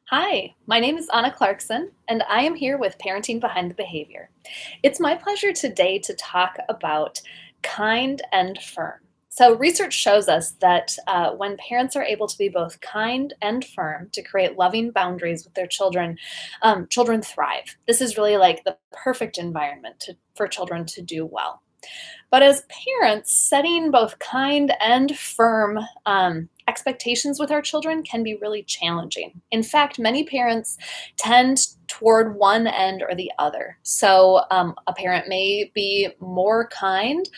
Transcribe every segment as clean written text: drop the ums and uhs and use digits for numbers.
Hi, my name is Anna Clarkson, and I am here with Parenting Behind the Behavior. It's my pleasure today to talk about kind and firm. So, research shows us that when parents are able to be both kind and firm to create loving boundaries with their children, children thrive. This is really like the perfect environment for children to do well. But as parents, setting both kind and firm expectations with our children can be really challenging. In fact, many parents tend toward one end or the other. So a parent may be more kind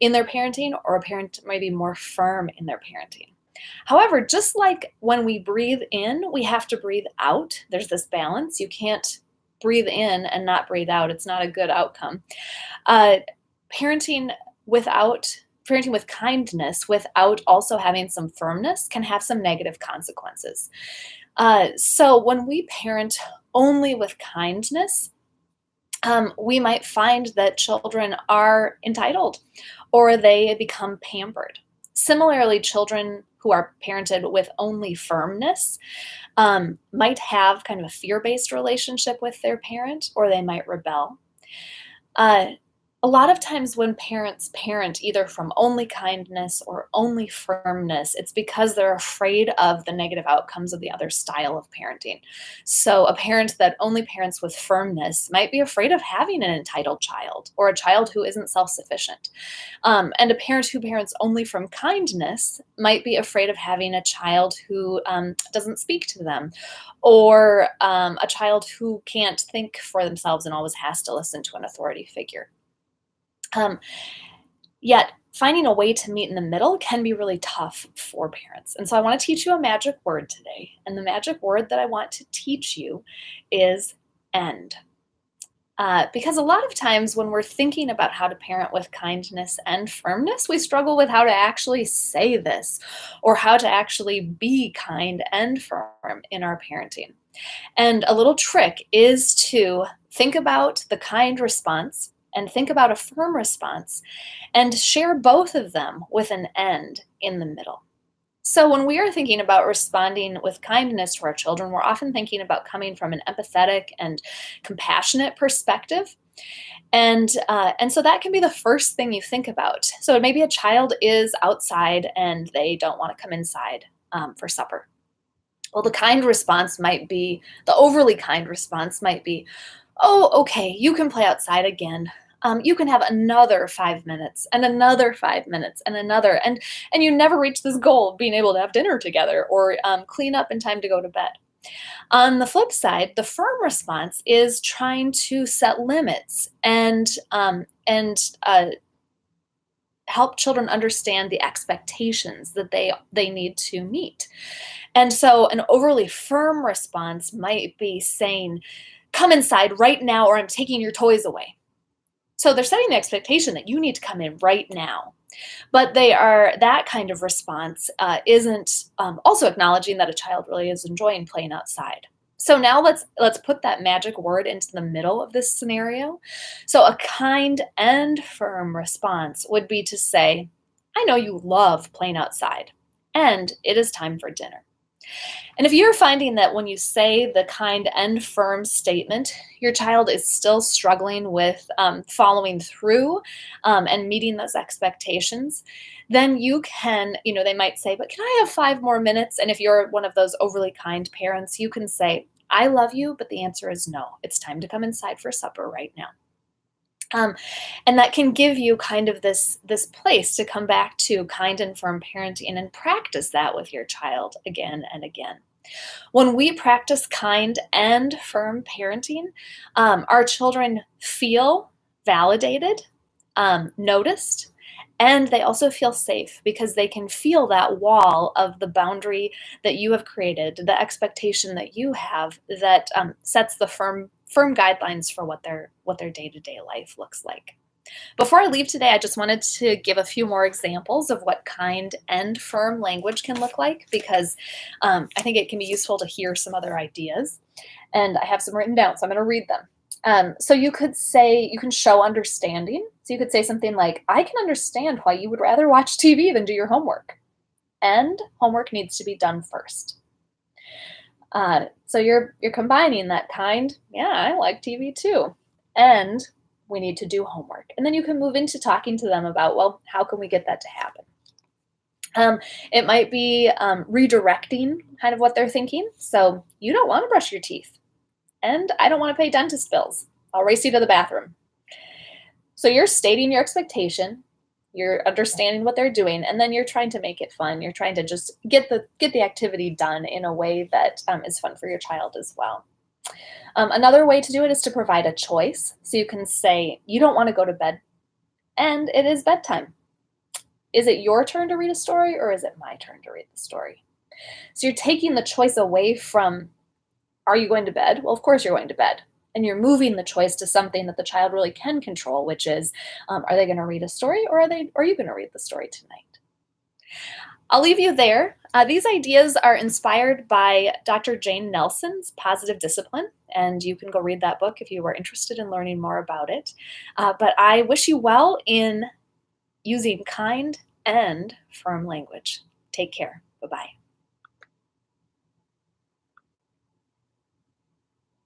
in their parenting, or a parent may be more firm in their parenting. However, just like when we breathe in, we have to breathe out. There's this balance. You can't breathe in and not breathe out. It's not a good outcome. Uh, parenting without parenting with kindness without also having some firmness can have some negative consequences. So when we parent only with kindness, we might find that children are entitled or they become pampered. Similarly, children who are parented with only firmness might have kind of a fear-based relationship with their parent, or they might rebel. Uh, a lot of times when parents parent either from only kindness or only firmness, it's because they're afraid of the negative outcomes of the other style of parenting. So a parent that only parents with firmness might be afraid of having an entitled child or a child who isn't self-sufficient. And a parent who parents only from kindness might be afraid of having a child who doesn't speak to them, or a child who can't think for themselves and always has to listen to an authority figure. Um, Yet, finding a way to meet in the middle can be really tough for parents. And so, I want to teach you a magic word today. And the magic word that I want to teach you is end. Because a lot of times when we're thinking about how to parent with kindness and firmness, we struggle with how to actually say this or how to actually be kind and firm in our parenting. And a little trick is to think about the kind response and think about a firm response and share both of them with an end in the middle. So, when we are thinking about responding with kindness to our children, we're often thinking about coming from an empathetic and compassionate perspective. And so that can be the first thing you think about. So, maybe a child is outside and they don't want to come inside for supper. Well, the overly kind response might be, oh, okay, you can play outside again. You can have another 5 minutes and another 5 minutes and another. And you never reach this goal of being able to have dinner together or clean up in time to go to bed. On the flip side, the firm response is trying to set limits and help children understand the expectations that they need to meet. And so an overly firm response might be saying, come inside right now or I'm taking your toys away. So they're setting the expectation that you need to come in right now. But that kind of response isn't also acknowledging that a child really is enjoying playing outside. So now let's put that magic word into the middle of this scenario. So a kind and firm response would be to say, I know you love playing outside, and it is time for dinner. And if you're finding that when you say the kind and firm statement, your child is still struggling with following through and meeting those expectations, then they might say, but can I have 5 more minutes? And if you're one of those overly kind parents, you can say, I love you, but the answer is no. It's time to come inside for supper right now. Um, and that can give you kind of this place to come back to kind and firm parenting and practice that with your child again and again. When we practice kind and firm parenting, our children feel validated, noticed, and they also feel safe because they can feel that wall of the boundary that you have created, the expectation that you have that sets the firm guidelines for what their day-to-day life looks like. Before I leave today, I just wanted to give a few more examples of what kind and firm language can look like because I think it can be useful to hear some other ideas. And I have some written down, so I'm going to read them. So you can show understanding. So you could say something like, I can understand why you would rather watch TV than do your homework. And homework needs to be done first. So you're combining that kind, yeah, I like TV too, and we need to do homework. And then you can move into talking to them about, well, how can we get that to happen? It might be redirecting kind of what they're thinking. So you don't want to brush your teeth, and I don't want to pay dentist bills. I'll race you to the bathroom. So you're stating your expectation, you're understanding what they're doing, and then you're trying to make it fun. You're trying to just get the activity done in a way that is fun for your child as well. Another way to do it is to provide a choice. So you can say, you don't want to go to bed, and it is bedtime. Is it your turn to read a story, or is it my turn to read the story? So you're taking the choice away from, are you going to bed? Well, of course you're going to bed. And you're moving the choice to something that the child really can control, which is, are they going to read a story, or are you going to read the story tonight? I'll leave you there. These ideas are inspired by Dr. Jane Nelson's Positive Discipline, and you can go read that book if you are interested in learning more about it. But I wish you well in using kind and firm language. Take care. Bye-bye.